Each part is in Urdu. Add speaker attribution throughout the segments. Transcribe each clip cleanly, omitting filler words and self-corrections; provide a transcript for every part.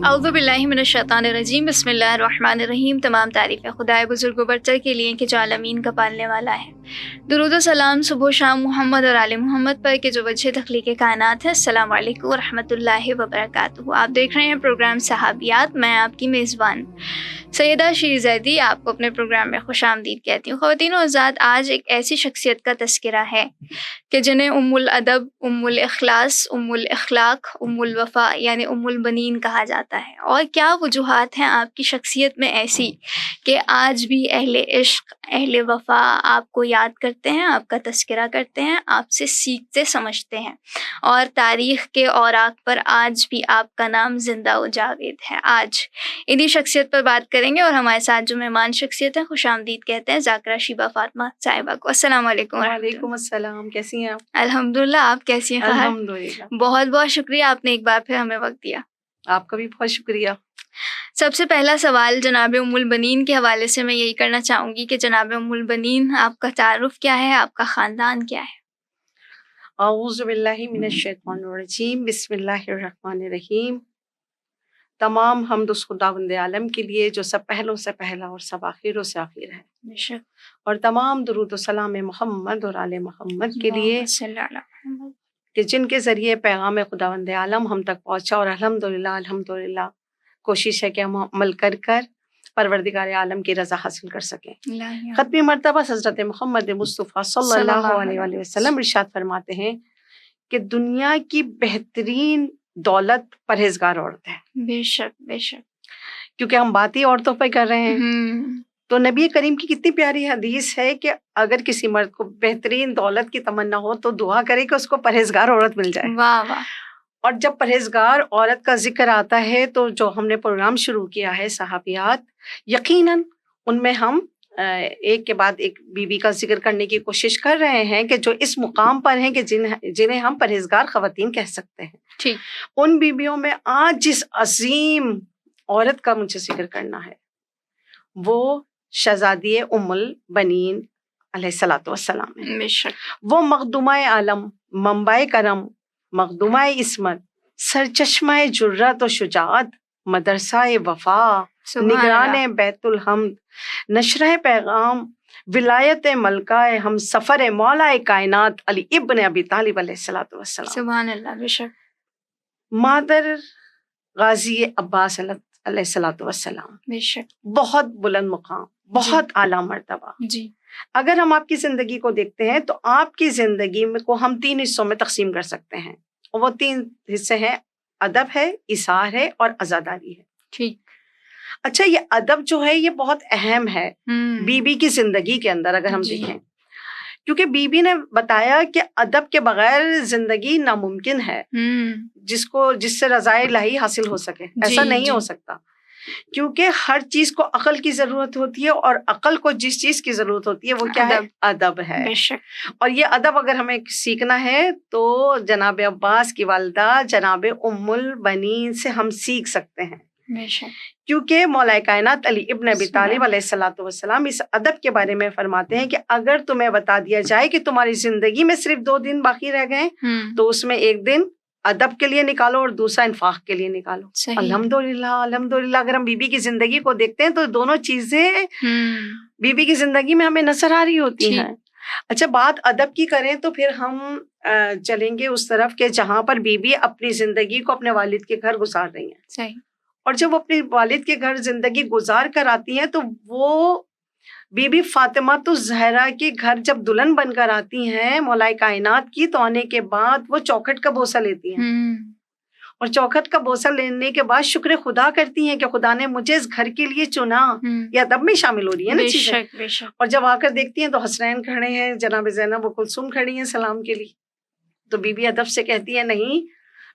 Speaker 1: اعوذ باللہ من الشیطان الرجیم، بسم اللہ الرحمن الرحیم۔ تمام تعریفیں خدائے بزرگ و برتر کے لیے کہ جو عالمین کا پالنے والا ہے۔ درود و سلام صبح و شام محمد اور آل محمد پر کہ جو وجہ تخلیق کائنات ہے۔ السلام علیکم ورحمۃ اللہ وبرکاتہ۔ آپ دیکھ رہے ہیں پروگرام صحابیات، میں آپ کی میزبان سیدہ شیر زیدی آپ کو اپنے پروگرام میں خوش آمدید کہتی ہوں۔ خواتین و حضرات، آج ایک ایسی شخصیت کا تذکرہ ہے کہ جنہیں ام الادب، ام الاخلاص، ام الاخلاق، ام الوفا یعنی ام البنین کہا جاتا ہے۔ اور کیا وجوہات ہیں آپ کی شخصیت میں ایسی کہ آج بھی اہل عشق، اہل وفا آپ کو یاد کرتے ہیں، آپ کا تذکرہ کرتے ہیں، آپ سے سیکھتے سمجھتے ہیں، اور تاریخ کے اوراق پر آج بھی آپ کا نام زندہ و جاوید ہے۔ آج انہی شخصیت پر بات کریں گے، اور ہمارے ساتھ جو مہمان شخصیت ہیں خوش آمدید کہتے ہیں ذاکرہ شیبہ فاطمہ صاحبہ کو۔ السلام علیکم۔
Speaker 2: وعلیکم السلام، کیسی ہیں آپ؟
Speaker 1: الحمدللہ، آپ کیسی ہیں؟
Speaker 2: الحمدللہ،
Speaker 1: بہت بہت شکریہ، آپ نے ایک بار پھر ہمیں وقت دیا۔
Speaker 2: آپ کا بھی بہت شکریہ۔
Speaker 1: سب سے پہلا سوال جناب ام البنین کے حوالے سے میں یہی کرنا چاہوں گی کہ جناب ام البنین، آپ کا تعارف کیا ہے، آپ کا خاندان کیا ہے؟
Speaker 2: اعوذ باللہ من الشیطان الرجیم، بسم اللہ الرحمن الرحیم۔ تمام حمد اس خداوند عالم کے لیے جو سب پہلوں سے پہلا اور سب آخروں سے آخر ہے،
Speaker 1: بے شک۔
Speaker 2: اور تمام درود و سلام محمد اور آل محمد کے لیے
Speaker 1: اللہم صلی علی محمد۔
Speaker 2: کہ جن کے ذریعے پیغام خداوند عالم ہم تک پہنچا، اور الحمدللہ کوشش ہے کہ ہم عمل کر پروردگار عالم کی رضا حاصل کر سکیں۔ ختمی مرتبہ حضرت محمد مصطفیٰ صلی اللہ علیہ وآلہ وسلم ارشاد فرماتے ہیں کہ دنیا کی بہترین دولت پرہیزگار عورت ہے۔
Speaker 1: بے شک بے شک،
Speaker 2: کیونکہ ہم بات ہی عورتوں پہ کر رہے ہیں، تو نبی کریم کی کتنی پیاری حدیث ہے کہ اگر کسی مرد کو بہترین دولت کی تمنا ہو تو دعا کرے کہ اس کو پرہیزگار عورت مل جائے۔
Speaker 1: واہ واہ۔
Speaker 2: اور جب پرہیزگار عورت کا ذکر آتا ہے تو جو ہم نے پروگرام شروع کیا ہے صحابیات، یقیناً ان میں ہم ایک کے بعد ایک بیوی کا ذکر کرنے کی کوشش کر رہے ہیں کہ جو اس مقام پر ہیں کہ جنہیں ہم پرہیزگار خواتین کہہ سکتے ہیں۔
Speaker 1: ٹھیک۔
Speaker 2: ان بیویوں میں آج جس عظیم عورت کا مجھے ذکر کرنا ہے وہ شہزادی ام البنین علیہ الصلوۃ والسلام ہے۔
Speaker 1: بے شک۔
Speaker 2: وہ مخدومہ عالم، منبع کرم، مخدومہ عصمت، سرچشمہ جرات و شجاعت، مدرسہ وفا، نگران بیت الحمد، نشرہ پیغام، ولایت ملکہ ہم سفر مولا کائنات علی ابن ابی طالب علیہ الصلوۃ والسلام،
Speaker 1: سبحان اللہ، بے شک۔
Speaker 2: مادر غازی عباس علیہ الصلوۃ والسلام،
Speaker 1: بے شک۔
Speaker 2: بہت بلند مقام، بہت اعلیٰ مرتبہ۔
Speaker 1: جی۔
Speaker 2: اگر ہم آپ کی زندگی کو دیکھتے ہیں تو آپ کی زندگی کو ہم 3 حصوں میں تقسیم کر سکتے ہیں، اور وہ 3 حصے ہیں: ادب ہے، اثار ہے، اور عزاداری ہے۔
Speaker 1: ٹھیک۔
Speaker 2: اچھا، یہ ادب جو ہے یہ بہت اہم ہے بی بی کی زندگی کے اندر اگر ہم
Speaker 1: جی۔
Speaker 2: دیکھیں، کیونکہ بی بی نے بتایا کہ ادب کے بغیر زندگی ناممکن ہے، جس سے رضا الہی حاصل ہو سکے، ایسا نہیں ہو سکتا، کیونکہ ہر چیز کو عقل کی ضرورت ہوتی ہے، اور عقل کو جس چیز کی ضرورت ہوتی ہے وہ کیا ہے؟ ادب ہے۔
Speaker 1: بے شک۔
Speaker 2: اور یہ ادب اگر ہمیں سیکھنا ہے تو جناب عباس کی والدہ جناب ام البنین سے ہم سیکھ سکتے ہیں،
Speaker 1: بے شک۔
Speaker 2: کیونکہ مولا کائنات علی ابن ابی طالب علیہ الصلوۃ والسلام اس ادب کے بارے میں فرماتے ہیں کہ اگر تمہیں بتا دیا جائے کہ تمہاری زندگی میں صرف 2 دن باقی رہ گئے تو اس میں ایک دن ادب کے لیے نکالو اور دوسرا انفاق کے لیے نکالو۔ الحمدللہ اگر ہم بی بی کی زندگی کو دیکھتے ہیں تو دونوں چیزیں بی بی کی زندگی میں ہمیں نظر آ رہی ہوتی ہیں۔ اچھا، بات ادب کی کریں تو پھر ہم چلیں گے اس طرف کہ جہاں پر بی بی اپنی زندگی کو اپنے والد کے گھر گزار رہی ہیں۔
Speaker 1: صحیح۔
Speaker 2: اور جب وہ اپنے والد کے گھر زندگی گزار کر آتی ہیں تو وہ بی بی فاطمہ الزہرا کے گھر جب دلہن بن کر آتی ہیں مولا کائنات کی، تو آنے کے بعد وہ چوکھٹ کا بوسہ لیتی ہیں، اور چوکھٹ کا بوسہ لینے کے بعد شکر خدا کرتی ہیں کہ خدا نے مجھے اس گھر کے لیے چنا۔ یہ ادب میں شامل ہو رہی ہے نا چیزیں۔
Speaker 1: بے شک۔
Speaker 2: اور جب آ کر دیکھتی ہیں تو حسنین کھڑے ہیں، جناب زینب و کلثوم کھڑی ہیں سلام کے لیے، تو بی بی ادب سے کہتی ہے نہیں،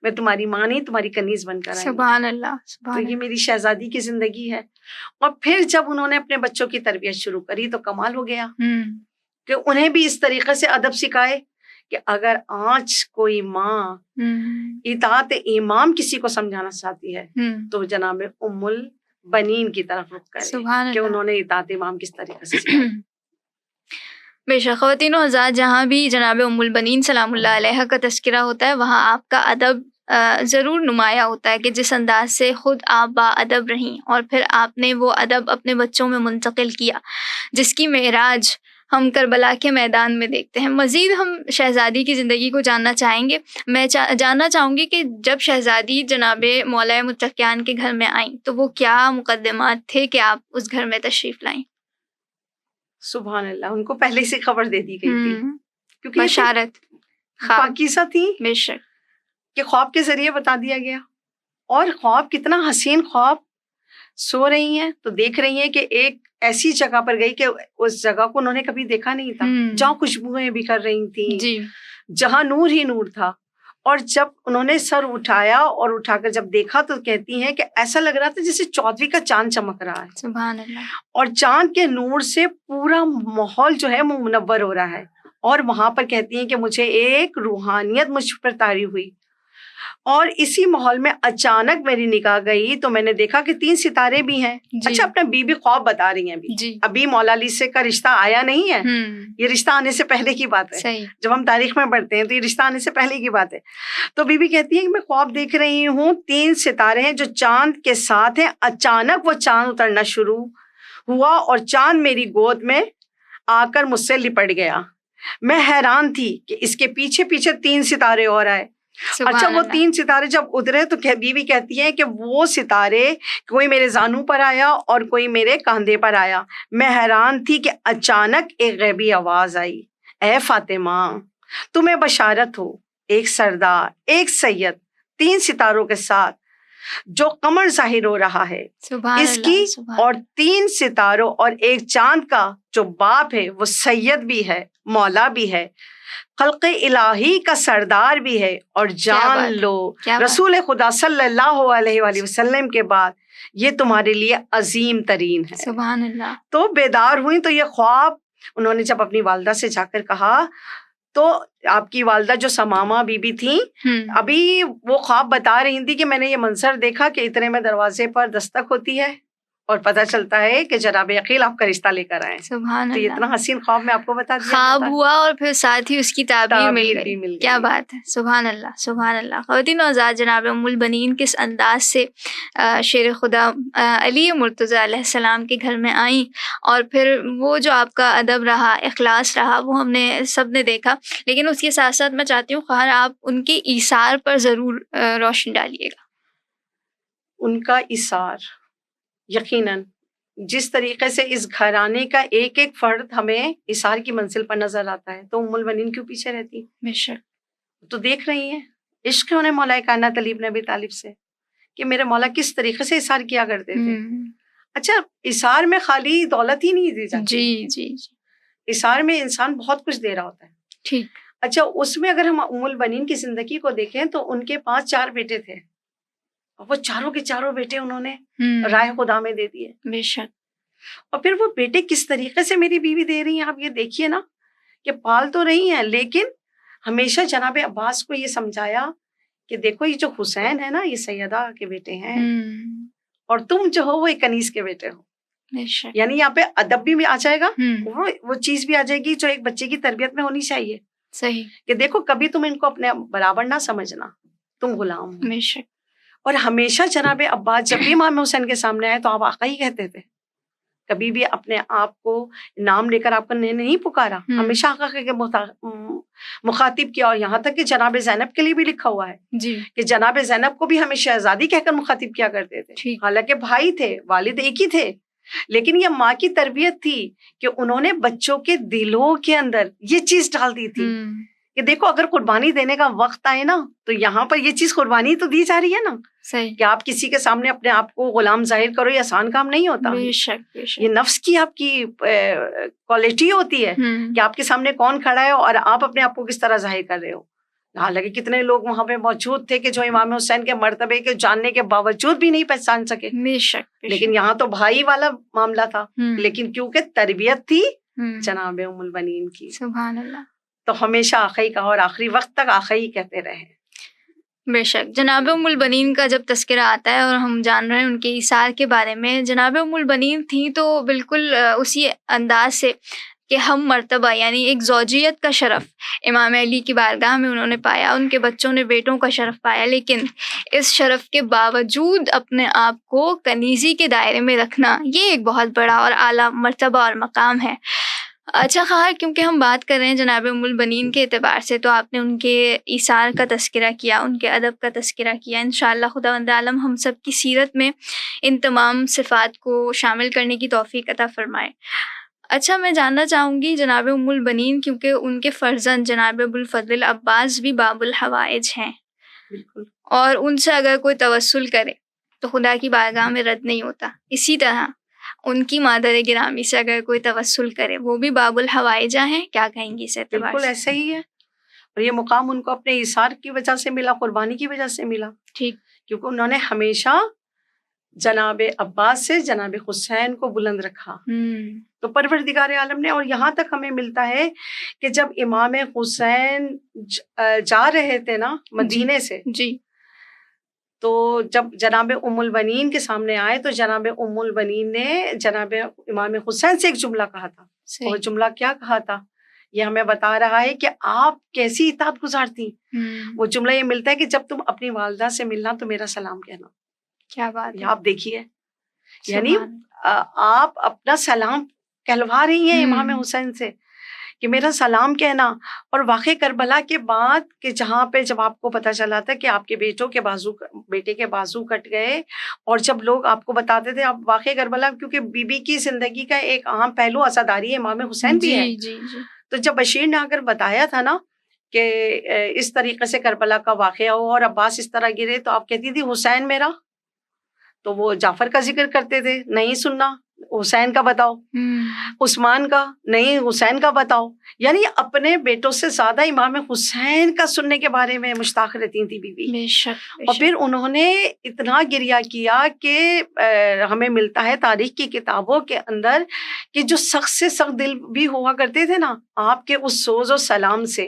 Speaker 2: میں تمہاری ماں نہیں، تمہاری کنیز بن کر آئی ہوں۔
Speaker 1: سبحان اللہ، سبحان
Speaker 2: تو یہ میری شہزادی کی زندگی ہے۔ اور پھر جب انہوں نے اپنے بچوں کی تربیت شروع کری تو کمال ہو گیا کہ انہیں بھی اس طریقے سے ادب سکھائے کہ اگر آج کوئی ماں اطاعت امام کسی کو سمجھانا چاہتی ہے تو جناب ام البنین کی طرف رخ کرے کہ انہوں نے اطاعت امام کس طریقے سے سکھائی۔
Speaker 1: بے شک۔ خواتین و حضرات، جہاں بھی جناب ام البنین سلام اللہ علیہ کا تذکرہ ہوتا ہے وہاں آپ کا ادب ضرور نمایاں ہوتا ہے کہ جس انداز سے خود آپ با ادب رہیں اور پھر آپ نے وہ ادب اپنے بچوں میں منتقل کیا، جس کی معراج ہم کربلا کے میدان میں دیکھتے ہیں۔ مزید ہم شہزادی کی زندگی کو جاننا چاہیں گے۔ میں جاننا چاہوں گی کہ جب شہزادی جناب مولا متقیان کے گھر میں آئیں تو وہ کیا مقدمات تھے کہ آپ اس گھر میں تشریف لائیں؟
Speaker 2: سبحان اللہ، ان کو پہلے سے خبر دے دی گئی تھی، کیونکہ
Speaker 1: بشارت خواب،
Speaker 2: پاکیزہ تھی
Speaker 1: بے شک،
Speaker 2: کہ خواب کے ذریعے بتا دیا گیا۔ اور خواب کتنا حسین خواب، سو رہی ہیں تو دیکھ رہی ہیں کہ ایک ایسی جگہ پر گئی کہ اس جگہ کو انہوں نے کبھی دیکھا نہیں تھا، جہاں خوشبوئیں بکھر رہی تھیں،
Speaker 1: جی،
Speaker 2: جہاں نور ہی نور تھا۔ اور جب انہوں نے سر اٹھایا اور اٹھا کر جب دیکھا تو کہتی ہیں کہ ایسا لگ رہا تھا جیسے 14ویں کا چاند چمک رہا ہے،
Speaker 1: سبحان اللہ،
Speaker 2: اور چاند کے نور سے پورا ماحول جو ہے وہ منور ہو رہا ہے۔ اور وہاں پر کہتی ہیں کہ مجھے ایک روحانیت مجھ پر طاری ہوئی، اور اسی ماحول میں اچانک میری نگاہ گئی تو میں نے دیکھا کہ 3 ستارے بھی ہیں۔
Speaker 1: جی،
Speaker 2: اچھا، اپنا بیوی خواب بتا رہی ہیں
Speaker 1: جی،
Speaker 2: ابھی مولا علی سے کا رشتہ آیا نہیں ہے، یہ رشتہ آنے سے پہلے کی بات ہے۔
Speaker 1: صحیح،
Speaker 2: جب ہم تاریخ میں پڑھتے ہیں تو یہ رشتہ آنے سے پہلے کی بات ہے۔ تو بیوی کہتی ہے کہ میں خواب دیکھ رہی ہوں، 3 ستارے ہیں جو چاند کے ساتھ ہیں، اچانک وہ چاند اترنا شروع ہوا اور چاند میری گود میں آ کر مجھ سے لپٹ گیا۔ میں حیران تھی کہ اس کے پیچھے پیچھے 3 ستارے اور آئے۔ اچھا، وہ 3 ستارے جب اترے تو بیوی کہتی ہے کہ وہ ستارے کوئی میرے زانو پر آیا اور کوئی میرے کاندھے پر آیا۔ میں حیران تھی کہ اچانک ایک غیبی آواز آئی، اے فاطمہ تمہیں بشارت ہو، ایک سردار، ایک سید 3 ستاروں کے ساتھ جو قمر ظاہر ہو رہا ہے اس کی، اور 3 ستاروں اور ایک چاند کا جو باپ ہے وہ سید بھی ہے، مولا بھی ہے، خلق الہی کا سردار بھی ہے، اور جان لو رسول خدا صلی اللہ علیہ وآلہ وسلم کے بعد یہ تمہارے لیے عظیم ترین ہے۔
Speaker 1: سبحان اللہ۔
Speaker 2: تو بیدار ہوئی تو یہ خواب انہوں نے جب اپنی والدہ سے جا کر کہا تو آپ کی والدہ جو سمامہ بی بی تھیں ابھی وہ خواب بتا رہی تھی کہ میں نے یہ منظر دیکھا کہ اتنے میں دروازے پر دستک ہوتی ہے اور پتہ چلتا ہے کہ جناب عقیل آپ کا رشتہ لے کر آئے۔
Speaker 1: سبحان
Speaker 2: تو یہ
Speaker 1: اللہ،
Speaker 2: اتنا حسین خواب میں آپ کو بتا دیا
Speaker 1: خواب ہوا اور پھر ساتھ ہی اس کی تعبیر مل
Speaker 2: بھی
Speaker 1: گئی۔ کیا بات ہے، سبحان اللہ، سبحان اللہ۔ خواتین و حضرات، جناب ام البنین کس انداز سے شیر خدا علی مرتضیٰ علیہ السلام کے گھر میں آئیں، اور پھر وہ جو آپ کا ادب رہا، اخلاص رہا، وہ ہم نے سب نے دیکھا۔ لیکن اس کے ساتھ ساتھ میں چاہتی ہوں خواہر آپ ان کے ایثار پر ضرور روشنی ڈالیے گا۔
Speaker 2: ان کا ایثار یقیناً جس طریقے سے اس گھرانے کا ایک ایک فرد ہمیں ایثار کی منزل پر نظر آتا ہے تو ام البنین کیوں پیچھے رہتی؟
Speaker 1: بے شک،
Speaker 2: تو دیکھ رہی ہیں عشق انہیں مولا کائنات علی بن ابی طالب سے کہ میرے مولا کس طریقے سے ایثار کیا کرتے تھے۔ اچھا، ایثار میں خالی دولت ہی نہیں دی جاتی،
Speaker 1: جی جی جی،
Speaker 2: ایثار میں انسان بہت کچھ دے رہا ہوتا ہے۔
Speaker 1: ٹھیک،
Speaker 2: اچھا، اس میں اگر ہم ام البنین کی زندگی کو دیکھیں تو ان کے پاس 4 بیٹے تھے، اور وہ چاروں کے چاروں بیٹے انہوں نے رائے خدا میں دے دیے۔
Speaker 1: بے شک،
Speaker 2: اور پھر وہ بیٹے کس طریقے سے میری بیوی دے رہی ہیں، آپ یہ دیکھیے نا کہ پال تو رہی ہیں لیکن ہمیشہ جناب عباس کو یہ سمجھایا کہ دیکھو یہ جو حسین ہے نا یہ سیدہ کے بیٹے ہیں، اور تم جو ہو وہ ایک کنیز کے بیٹے ہو۔
Speaker 1: بے شک،
Speaker 2: یعنی یہاں پہ ادب بھی آ جائے گا، وہ چیز بھی آ جائے گی جو ایک بچے کی تربیت میں ہونی چاہیے
Speaker 1: صحیح،
Speaker 2: کہ دیکھو کبھی تم ان کو اپنے برابر نہ سمجھنا، تم غلام ہو۔
Speaker 1: بے شک،
Speaker 2: اور ہمیشہ جناب عباس جب بھی امام حسین کے سامنے آئے تو آپ آقا ہی کہتے تھے، کبھی بھی اپنے آپ کو نام لے کر آپ کو نہیں پکارا، ہمیشہ آقا کے مخاطب کیا، اور یہاں تک کہ جناب زینب کے لیے بھی لکھا ہوا ہے
Speaker 1: جی،
Speaker 2: کہ جناب زینب کو بھی ہمیں شہزادی کہہ کر مخاطب کیا کرتے تھے، حالانکہ بھائی تھے، والد ایک ہی تھے، لیکن یہ ماں کی تربیت تھی کہ انہوں نے بچوں کے دلوں کے اندر یہ چیز ڈال دی تھی کہ دیکھو اگر قربانی دینے کا وقت آئے نا تو یہاں پر یہ چیز قربانی تو دی جا رہی ہے نا،
Speaker 1: صحیح،
Speaker 2: کہ آپ کسی کے سامنے اپنے آپ کو غلام ظاہر کرو، یہ آسان کام نہیں ہوتا،
Speaker 1: بے شک، بے شک،
Speaker 2: یہ نفس کی آپ کی کوالٹی ہوتی ہے کہ آپ کے سامنے کون کھڑا ہے اور آپ اپنے آپ کو کس طرح ظاہر کر رہے ہو۔ حالانکہ کتنے لوگ وہاں پہ موجود تھے کہ جو امام حسین کے مرتبے کے جاننے کے باوجود بھی نہیں پہچان سکے،
Speaker 1: بے شک،
Speaker 2: لیکن یہاں تو بھائی والا معاملہ تھا، لیکن کیونکہ تربیت تھی جناب ام البنین کی،
Speaker 1: سبحان اللہ،
Speaker 2: تو ہمیشہ آخری کا اور آخری وقت تک آخری کہتے رہے۔
Speaker 1: بے شک، جناب ام البنین کا جب تذکرہ آتا ہے اور ہم جان رہے ہیں ان کے ایثار کے بارے میں، جناب ام البنین تھیں تو بالکل اسی انداز سے کہ ہم مرتبہ یعنی ایک زوجیت کا شرف امام علی کی بارگاہ میں انہوں نے پایا، ان کے بچوں نے بیٹوں کا شرف پایا، لیکن اس شرف کے باوجود اپنے آپ کو کنیزی کے دائرے میں رکھنا یہ ایک بہت بڑا اور اعلیٰ مرتبہ اور مقام ہے۔ اچھا خواہر، کیونکہ ہم بات کر رہے ہیں جناب ام البنین کے اعتبار سے، تو آپ نے ان کے ایثار کا تذکرہ کیا، ان کے ادب کا تذکرہ کیا۔ انشاءاللہ خداوند عالم ہم سب کی سیرت میں ان تمام صفات کو شامل کرنے کی توفیق عطا فرمائے۔ اچھا، میں جاننا چاہوں گی جناب ام البنین، کیونکہ ان کے فرزند جناب ابو الفضل العباس بھی باب الحوائج ہیں،
Speaker 2: بالکل،
Speaker 1: اور ان سے اگر کوئی توسل کرے تو خدا کی بارگاہ میں رد نہیں ہوتا۔ اسی طرح ان کی مادر گرامی سے اگر کوئی توسل کرے وہ بھی باب الحوائجہ ہیں، کیا کہیں گی اس اعتبار
Speaker 2: بالکل
Speaker 1: سے؟
Speaker 2: ایسا ہی ہے، اور یہ مقام ان کو اپنے ایثار کی وجہ سے ملا، قربانی کی وجہ سے ملا،
Speaker 1: ٹھیک،
Speaker 2: کیونکہ انہوں نے ہمیشہ جناب عباس سے جناب حسین کو بلند رکھا۔ تو پروردگار عالم نے، اور یہاں تک ہمیں ملتا ہے کہ جب امام حسین جا رہے تھے نا مدینے سے،
Speaker 1: جی،
Speaker 2: تو جب جناب ام البنین کے سامنے آئے تو جناب ام البنین نے جناب امام حسین سے ایک جملہ کہا تھا۔ وہ جملہ کیا کہا تھا یہ ہمیں بتا رہا ہے کہ آپ کیسی اطاعت گزار تھی۔ وہ جملہ یہ ملتا ہے کہ جب تم اپنی والدہ سے ملنا تو میرا سلام کہنا۔
Speaker 1: کیا بات ہے،
Speaker 2: آپ دیکھیے، یعنی آپ اپنا سلام کہلوا رہی ہیں امام حسین سے کہ میرا سلام کہنا۔ اور واقع کربلا کے بعد کہ جہاں پہ جب آپ کو پتہ چلا تھا کہ آپ کے بیٹے کے بازو کٹ گئے، اور جب لوگ آپ کو بتاتے تھے، آپ واقع کربلا، کیونکہ بی بی کی زندگی کا ایک اہم پہلو عزاداری امام حسین بھی ہے، تو جب بشیر نے اگر بتایا تھا نا کہ اس طریقے سے کربلا کا واقعہ ہو اور عباس اس طرح گرے، تو آپ کہتی تھی حسین میرا، تو وہ جعفر کا ذکر کرتے تھے، نہیں سننا حسین کا بتاؤ، عثمان کا نہیں حسین کا بتاؤ، یعنی اپنے بیٹوں سے زیادہ امام حسین کا سننے کے بارے میں مشتاق رہتی تھی بی بی۔
Speaker 1: بے شک،
Speaker 2: اور پھر انہوں نے اتنا گریہ کیا کہ ہمیں ملتا ہے تاریخ کی کتابوں کے اندر کہ جو سخت سے سخت دل بھی ہوا کرتے تھے نا، آپ کے اس سوز و سلام سے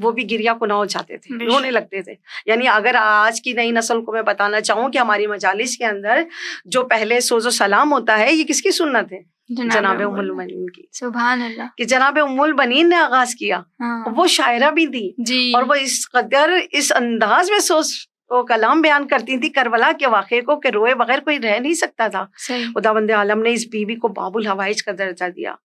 Speaker 2: وہ بھی گریہ کناں ہو جاتے تھے، رونے لگتے تھے۔ یعنی اگر آج کی نئی نسل کو میں بتانا چاہوں کہ ہماری مجالس کے اندر جو پہلے سوز و سلام ہوتا ہے، یہ کس کی سنت ہے؟ جناب ام البنین کی۔
Speaker 1: سبحان اللہ،
Speaker 2: کہ جناب ام البنین نے آغاز کیا، وہ شاعرہ بھی تھی، اور وہ اس قدر اس انداز میں سوز و کلام بیان کرتی تھی کربلا کے واقعے کو کہ روئے بغیر کوئی رہ نہیں سکتا تھا۔ خداوند عالم نے اس بی بی کو باب الحوائج کا درجہ دیا۔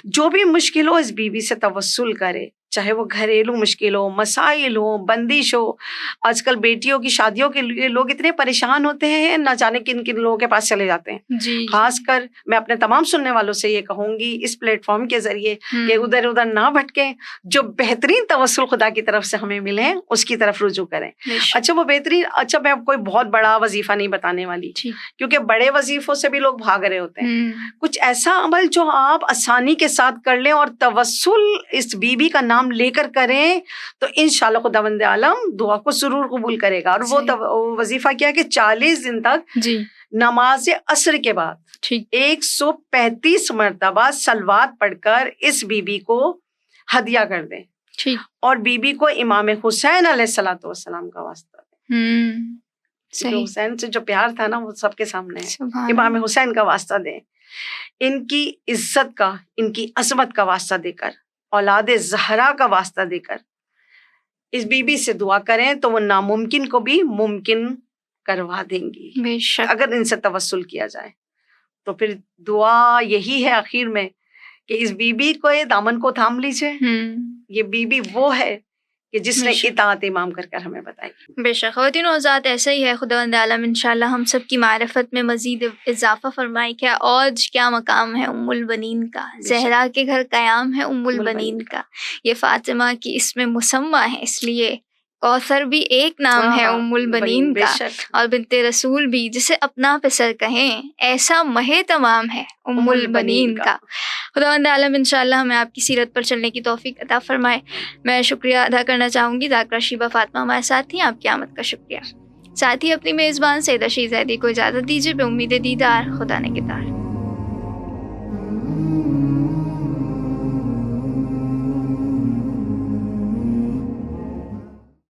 Speaker 2: جو بھی مشکل ہو اس بی بی سے توسل کرے، چاہے وہ گھریلو مشکل ہو، مسائل ہو، بندش ہو۔ آج کل بیٹیوں کی شادیوں کے لیے لوگ اتنے پریشان ہوتے ہیں، نہ جانے کن کن لوگوں کے پاس چلے جاتے ہیں۔ خاص کر میں اپنے تمام سننے والوں سے یہ کہوں گی اس پلیٹ فارم کے ذریعے کہ ادھر ادھر نہ بھٹکیں، جو بہترین توسل خدا کی طرف سے ہمیں ملے اس کی طرف رجوع کریں۔ اچھا وہ بہترین، اچھا میں کوئی بہت بڑا وظیفہ نہیں بتانے والی، کیونکہ بڑے وظیفوں سے بھی لوگ بھاگ رہے ہوتے ہیں۔ کچھ ایسا عمل جو آپ آسانی کے ساتھ کر لیں اور توسل اس بی بی کا نام لے کر کریں تو انشاءاللہ خداوند عالم دعا کو ضرور قبول کرے گا۔ اور وہ وظیفہ کیا کہ 40 دن تک نماز عصر کے بعد 135 مرتبہ صلوات پڑھ کر اس بی بی کو ہدیہ کر دیں، اور بی بی کو امام حسین علیہ الصلوۃ والسلام کا واسطہ دیں۔ حسین سے جو پیار تھا نا وہ سب کے سامنے ہے، امام حسین کا واسطہ دیں، ان کی عزت کا، ان کی عظمت کا واسطہ دے کر، اولاد زہرا کا واسطہ دے کر اس بی بی سے دعا کریں تو وہ ناممکن کو بھی ممکن کروا دیں گی، بے شک، اگر ان سے توسل کیا جائے۔ تو پھر دعا یہی ہے آخر میں کہ اس بی بی کو دامن کو تھام لیجئے۔ یہ بی بی وہ ہے کہ جس نے اطاعت امام کر کر ہمیں بتائی۔
Speaker 1: بے شک خواتین و حضرات، ایسا ہی ہے، خداوند عالم انشاءاللہ ہم سب کی معرفت میں مزید اضافہ فرمائے۔ کیا اوج، کیا مقام ہے ام البنین کا، زہرا کے گھر قیام ہے ام البنین کا، یہ فاطمہ کی اسم مسمہ ہے، اس لیے کوثر بھی ایک نام ہے ام البنین کا، اور بنت رسول بھی، جسے اپنا پسر کہیں، ایسا مہ تمام ہے ام البنین کا۔ خداوند عالم انشاءاللہ ہمیں آپ کی سیرت پر چلنے کی توفیق عطا فرمائے۔ میں شکریہ ادا کرنا چاہوں گی ذاکرہ شیبہ فاطمہ ہمارے ساتھ تھیں، آپ کی آمد کا شکریہ۔ ساتھ ہی اپنی میزبان سیدہ شیزیدی کو اجازت دیجیے، بے امید دیدار، خدا نگہدار۔